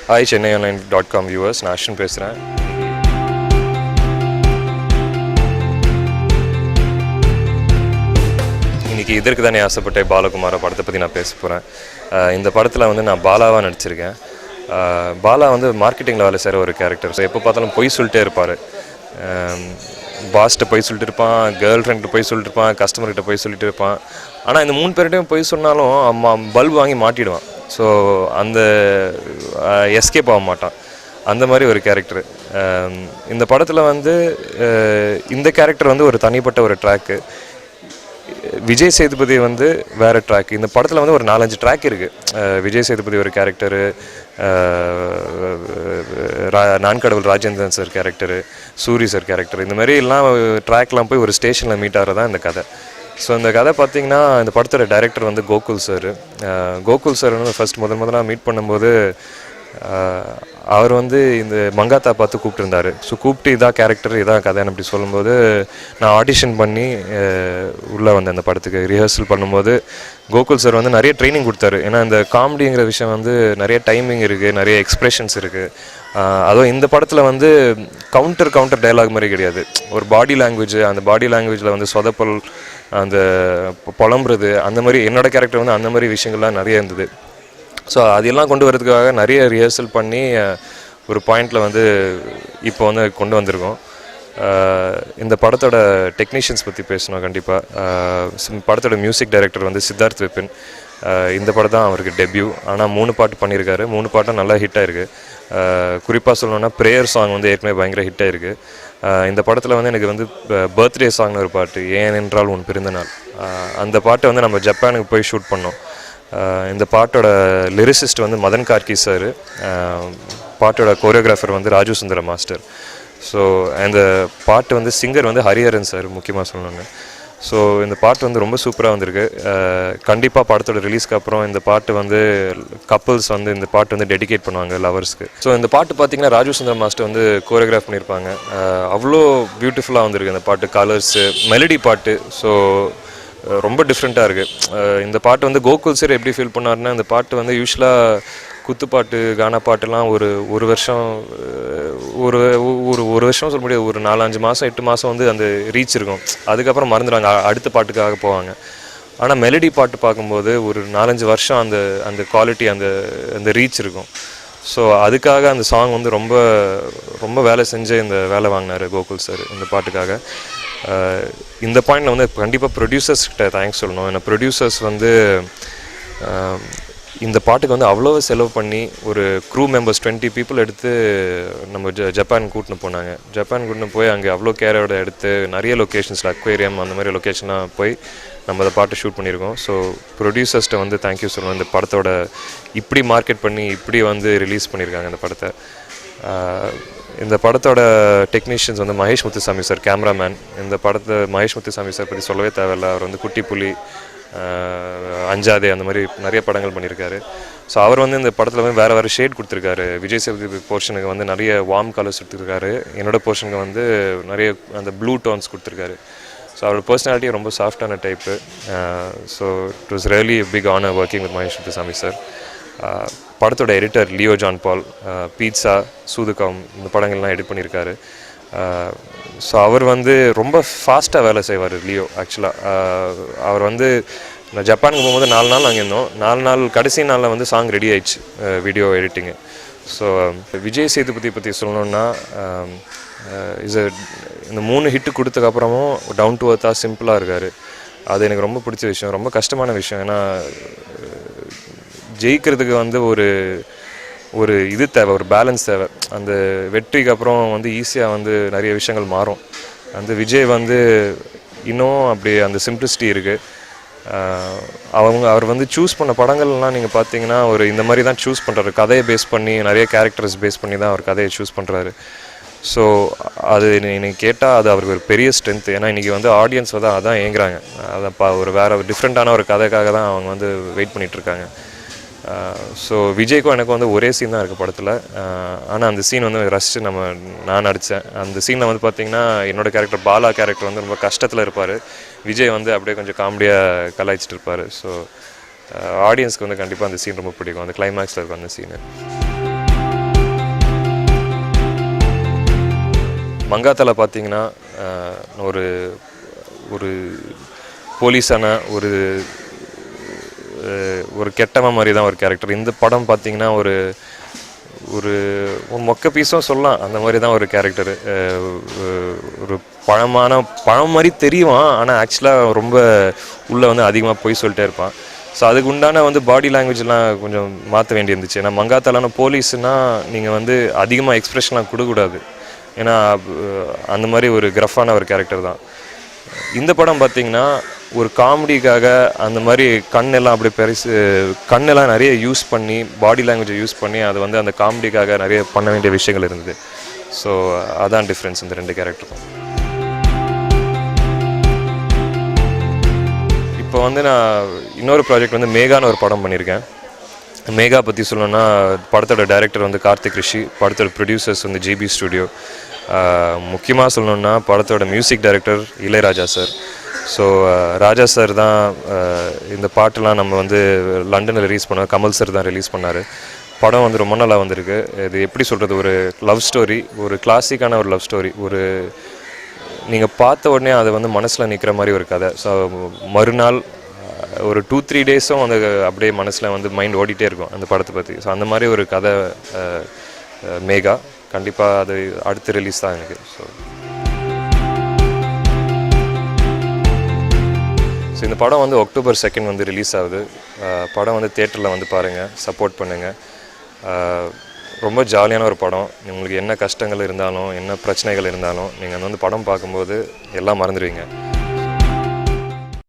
Hi chennaiOnline.com viewers, நான் அஸ்வின் பேசுகிறேன். இன்றைக்கி இதற்கு தானே ஆசைப்பட்ட பாலகுமார படத்தை பற்றி நான் பேச போகிறேன். இந்த படத்தில் வந்து நான் பாலாவாக நடிச்சிருக்கேன். பாலா வந்து மார்க்கெட்டிங்கில் வேலை செய்கிற ஒரு கேரக்டர். ஸோ எப்போ பார்த்தாலும் பொய் சொல்லிட்டே இருப்பார். பாஸ்ட்டை பொய் சொல்லிட்டு இருப்பான், கேர்ள் ஃப்ரெண்ட்டு பொய் சொல்லிட்டு இருப்பான், கஸ்டமர்கிட்ட பொய் சொல்லிட்டு இருப்பான். ஆனால் இந்த 3 பேர்கிட்டையும் பொய் சொன்னாலும் பல்பு வாங்கி மாட்டிடுவான். ஸோ அந்த எஸ்கேப் ஆக மாட்டான். அந்த மாதிரி ஒரு கேரக்டரு. இந்த படத்தில் வந்து இந்த கேரக்டர் வந்து ஒரு தனிப்பட்ட ஒரு ட்ராக்கு. விஜய் சேதுபதி வந்து வேறு ட்ராக். இந்த படத்தில் வந்து ஒரு 4-5 ட்ராக் இருக்குது. விஜய் சேதுபதி ஒரு character, Naan Kadavul Rajendran sir character, Soori sir character, இந்த மாதிரி எல்லாம் ட்ராக்லாம் போய் ஒரு ஸ்டேஷனில் மீட் ஆகிறதான் இந்த கதை. ஸோ இந்த கதை பார்த்திங்கன்னா இந்த படத்தோட டைரக்டர் வந்து கோகுல் சார். கோகுல் சார் வந்து ஃபஸ்ட் முதல்ல மீட் பண்ணும்போது அவர் வந்து இந்த மங்காத்தா பார்த்து கூப்பிட்டுருந்தார். ஸோ கூப்பிட்டு இதான் கேரக்டர் இதான் கதைன்னு அப்படி சொல்லும்போது நான் ஆடிஷன் பண்ணி உள்ளே வந்தேன். அந்த படத்துக்கு ரிஹர்சல் பண்ணும்போது கோகுல் சார் வந்து நிறைய ட்ரைனிங் கொடுத்தாரு. ஏன்னா இந்த காமெடிங்கிற விஷயம் வந்து நிறைய டைமிங் இருக்குது, நிறைய எக்ஸ்ப்ரெஷன்ஸ் இருக்குது. அதுவும் இந்த படத்தில் வந்து கவுண்டர் டைலாக் மாதிரி கிடையாது. ஒரு பாடி லாங்குவேஜ், அந்த பாடி லாங்குவேஜில் வந்து சொதப்பல், அந்த புலம்புறது, அந்த மாதிரி என்னோடய கேரக்டர் வந்து அந்த மாதிரி விஷயங்கள்லாம் நிறைய இருந்தது. ஸோ அதெல்லாம் கொண்டு வரதுக்காக நிறைய ரிஹர்சல் பண்ணி ஒரு பாயிண்டில் வந்து இப்போ வந்து கொண்டு வந்திருக்கோம். இந்த படத்தோட டெக்னீஷியன்ஸ் பற்றி பேசணும் கண்டிப்பாக. படத்தோட மியூசிக் டைரக்டர் வந்து சித்தார்த் விபின். இந்த படம் தான் அவருக்கு டெபியூ. ஆனால் 3 பாட்டு பண்ணியிருக்காரு. 3 பாட்டும் நல்லா ஹிட் ஆகிருக்கு. குறிப்பாக சொல்லணுன்னா ப்ரேயர் சாங் வந்து ஏற்கனவே பயங்கர ஹிட் ஆகிருக்கு. இந்த படத்தில் வந்து எனக்கு வந்து பர்த்டே சாங்னு ஒரு பாட்டு, ஏன் என்றால் உன் பிறந்த நாள், அந்த பாட்டை வந்து நம்ம ஜப்பானுக்கு போய் ஷூட் பண்ணோம். இந்த பாட்டோட லிரிசிஸ்ட் வந்து மதன் கார்கி சார். பாட்டோட கோரியோகிராஃபர் வந்து ராஜு சுந்தர மாஸ்டர். ஸோ இந்த பாட்டு வந்து சிங்கர் வந்து ஹரிஹரன் சார் முக்கியமாக சொல்லணுங்க. ஸோ இந்த பாட்டு வந்து ரொம்ப சூப்பராக வந்திருக்கு. கண்டிப்பாக படத்தோட ரிலீஸ்க்கு அப்புறம் இந்த பாட்டு வந்து கப்புள்ஸ் வந்து இந்த பாட்டு வந்து டெடிகேட் பண்ணுவாங்க லவர்ஸ்க்கு. ஸோ இந்த பாட்டு பார்த்திங்கன்னா ராஜு சுந்தர மாஸ்டர் வந்து கோரியோகிராஃப் பண்ணியிருப்பாங்க. அவ்வளோ பியூட்டிஃபுல்லாக வந்திருக்கு இந்த பாட்டு. கலர்ஸு, மெலடி பாட்டு. ஸோ ரொம்ப டிஃப்ரெண்ட்டாக இருக்குது. இந்த பாட்டு வந்து கோகுல் சார் எப்படி ஃபீல் பண்ணாருன்னா, இந்த பாட்டு வந்து யூஸ்வலாக குத்துப்பாட்டு கானா பாட்டுலாம் ஒரு வருஷம் ஒரு வருஷம் சொல்ல முடியாது, ஒரு 4-5 மாதம் 8 மாதம் வந்து அந்த ரீச் இருக்கும். அதுக்கப்புறம் மறந்துடுவாங்க, அடுத்த பாட்டுக்காக போவாங்க. ஆனால் மெலடி பாட்டு பார்க்கும்போது ஒரு 4-5 வருஷம் அந்த அந்த குவாலிட்டி, அந்த ரீச் இருக்கும். ஸோ அதுக்காக அந்த சாங் வந்து ரொம்ப ரொம்ப வேலை செஞ்சு இந்த வேலை வாங்கினார் கோகுல் சார் இந்த பாட்டுக்காக. இந்த பாயிண்டில் வந்து கண்டிப்பாக ப்ரொடியூசர்ஸ்கிட்ட தேங்க்ஸ் சொல்லணும். ஏன்னா ப்ரொடியூசர்ஸ் வந்து இந்த பாட்டுக்கு வந்து அவ்வளோ செலவு பண்ணி ஒரு க்ரூ மெம்பர்ஸ் 20 பீப்புள் எடுத்து நம்ம ஜப்பான் கூட்டின்னு போனாங்க. ஜப்பான் கூட்டின்னு போய் அங்கே அவ்வளோ கேரோட எடுத்து நிறைய லொக்கேஷன்ஸில் அக்வேரியம் அந்த மாதிரி லொக்கேஷன்லாம் போய் நம்ம அந்த பாட்டை ஷூட் பண்ணியிருக்கோம். ஸோ ப்ரொடியூசர்ஸ்கிட்ட வந்து தேங்க்யூ சொல்லணும். இந்த படத்தோட இப்படி மார்க்கெட் பண்ணி இப்படி வந்து ரிலீஸ் பண்ணியிருக்காங்க இந்த படத்தை. இந்த படத்தோட டெக்னீஷியன்ஸ் வந்து மகேஷ் முத்துசாமி சார், கேமராமேன். இந்த படத்தை மகேஷ் முத்துசாமி சார் பற்றி சொல்லவே தேவையில்லை. அவர் வந்து குட்டி புலி, அஞ்சாதே, அந்த மாதிரி நிறைய படங்கள் பண்ணியிருக்காரு. ஸோ அவர் வந்து இந்த படத்தில் வந்து வேறு ஷேட் கொடுத்துருக்காரு. விஜய் சேதுபதி போர்ஷனுக்கு வந்து நிறைய வார்ம் கலர்ஸ் கொடுத்துருக்காரு. என்னோடய போர்ஷனுக்கு வந்து நிறைய அந்த ப்ளூ டோன்ஸ் கொடுத்துருக்காரு. ஸோ அவரோட பர்சனாலிட்டி ரொம்ப சாஃப்டான type. So it was really big honour working with Mahesh Muthusamy sir. படத்தோட எடிட்டர் லியோ ஜான் பால், பீட்சா, சூதுகம், இந்த படங்கள்லாம் எடிட் பண்ணியிருக்காரு. ஸோ அவர் வந்து ரொம்ப ஃபாஸ்ட்டாக வேலை செய்வார் லியோ. ஆக்சுவலாக அவர் வந்து நான் ஜப்பானுக்கு போகும்போது 4 நாள் அங்கே இருந்தோம். 4 நாள் கடைசி நாளில் வந்து சாங் ரெடி ஆயிடுச்சு, video editing. So Vijay Sethupathi பற்றி சொல்லணுன்னா, இந்த 3 ஹிட்டு கொடுத்ததுக்கப்புறமும் டவுன் டு அர்த்தாக சிம்பிளாக இருக்கார். அது எனக்கு ரொம்ப பிடிச்ச விஷயம், ரொம்ப கஷ்டமான விஷயம். ஏன்னா ஜெயிக்கிறதுக்கு வந்து ஒரு இது தேவை, ஒரு பேலன்ஸ் தேவை. அந்த வெற்றிக்கு அப்புறம் வந்து ஈஸியாக வந்து நிறைய விஷயங்கள் மாறும். அந்த விஜய் வந்து இன்னும் அப்படி அந்த சிம்பிளிசிட்டி இருக்குது. அவர் வந்து சூஸ் பண்ண படங்கள்லாம் நீங்கள் பார்த்தீங்கன்னா இந்த மாதிரி தான் சூஸ் பண்ணுறாரு. கதையை பேஸ் பண்ணி, நிறைய கேரக்டர்ஸ் பேஸ் பண்ணி தான் அவர் கதையை சூஸ் பண்ணுறாரு. ஸோ அது இன்னைக்கு கேட்டால் அது அவருக்கு ஒரு பெரிய ஸ்ட்ரென்த்து. ஏன்னா இன்றைக்கி வந்து ஆடியன்ஸ் வந்து அதான் ஏங்குறாங்க. அதை ஒரு வேறு டிஃப்ரெண்ட்டான ஒரு கதைக்காக தான் அவங்க வந்து வெயிட் பண்ணிகிட்ருக்காங்க. ஸோ விஜய்க்கும் எனக்கும் வந்து ஒரே சீன் தான் இருக்குது படத்தில். ஆனால் அந்த சீன் வந்து ரசித்து நான் நடித்தேன். அந்த சீனில் வந்து பார்த்திங்கன்னா என்னோடய கேரக்டர் பாலா கேரக்டர் வந்து ரொம்ப கஷ்டத்தில் இருப்பார். விஜய் வந்து அப்படியே கொஞ்சம் காமெடியாக கலாய்ச்சிட்டு இருப்பார். ஸோ ஆடியன்ஸ்க்கு வந்து கண்டிப்பாக அந்த சீன் ரொம்ப பிடிக்கும். அந்த கிளைமேக்ஸில் இருக்கும் அந்த சீனு. மங்காத்தால பார்த்தீங்கன்னா ஒரு ஒரு போலீஸான ஒரு ஒரு கெட்டவன் மாதிரி தான் ஒரு கேரக்டர். இந்த படம் பார்த்தீங்கன்னா ஒரு ஒரு மொக்க பீஸும் சொல்லலாம், அந்த மாதிரி தான் ஒரு கேரக்டரு. ஒரு பழம் மாதிரி தெரியும், ஆனால் ஆக்சுவலாக ரொம்ப உள்ளே வந்து அதிகமாக போய் சொல்லிட்டே இருப்பான். ஸோ அதுக்கு உண்டான வந்து பாடி லாங்குவேஜ்லாம் கொஞ்சம் மாற்ற வேண்டியிருந்துச்சு. ஏன்னா மங்காத்தாலான போலீஸ்னால் நீங்கள் வந்து அதிகமாக எக்ஸ்ப்ரெஷன்லாம் கொடுக்கக்கூடாது, ஏன்னா அந்த மாதிரி ஒரு கிரஃபான ஒரு கேரக்டர் தான். இந்த படம் பார்த்திங்கன்னா ஒரு காமெடிக்காக அந்த மாதிரி கண்ணெல்லாம் அப்படியே கண்ணெல்லாம் நிறைய யூஸ் பண்ணி, பாடி லாங்குவேஜை யூஸ் பண்ணி அதை வந்து அந்த காமெடிக்காக நிறைய பண்ண வேண்டிய விஷயங்கள் இருந்தது. ஸோ அதான் டிஃப்ரென்ஸ் இந்த 2 கேரக்டருக்கும். இப்போ வந்து நான் இன்னொரு ப்ராஜெக்ட் வந்து மேகான்னு ஒரு படம் பண்ணியிருக்கேன். மேகா பற்றி சொல்லணுன்னா, படத்தோட டைரக்டர் வந்து கார்த்திக் ரிஷி, படத்தோட ப்ரொடியூசர்ஸ் வந்து ஜிபி ஸ்டுடியோ. முக்கியமாக சொல்லணுன்னா படத்தோட music director Ilaiyaraaja sir. So Raja sir தான் இந்த பாட்டெலாம் நம்ம வந்து லண்டனில் ரிலீஸ் பண்ணோம், கமல் சார் தான் ரிலீஸ் பண்ணார். படம் வந்து ரொம்ப நல்லா வந்திருக்கு. இது எப்படி சொல்கிறது, ஒரு லவ் ஸ்டோரி, ஒரு கிளாசிக்கான ஒரு லவ் ஸ்டோரி. ஒரு நீங்கள் பார்த்த உடனே அதை வந்து மனசில் நிற்கிற மாதிரி ஒரு கதை. ஸோ மறுநாள் ஒரு 2-3 டேஸும் அந்த அப்படியே மனசில் வந்து மைண்ட் ஓடிட்டே இருக்கும் அந்த படத்தை பற்றி. ஸோ அந்த மாதிரி ஒரு கதை மேகா. கண்டிப்பாக அது அடுத்த ரிலீஸ் தான் எனக்கு. ஸோ இந்த படம் வந்து அக்டோபர் 2 வந்து ரிலீஸ் ஆகுது. படம் வந்து தியேட்டரில் வந்து பாருங்கள், சப்போர்ட் பண்ணுங்கள். ரொம்ப ஜாலியான ஒரு படம். உங்களுக்கு என்ன கஷ்டங்கள் இருந்தாலும், என்ன பிரச்சனைகள் இருந்தாலும், நீங்கள் வந்து படம் பார்க்கும்போது எல்லாம் மறந்துடுவீங்க.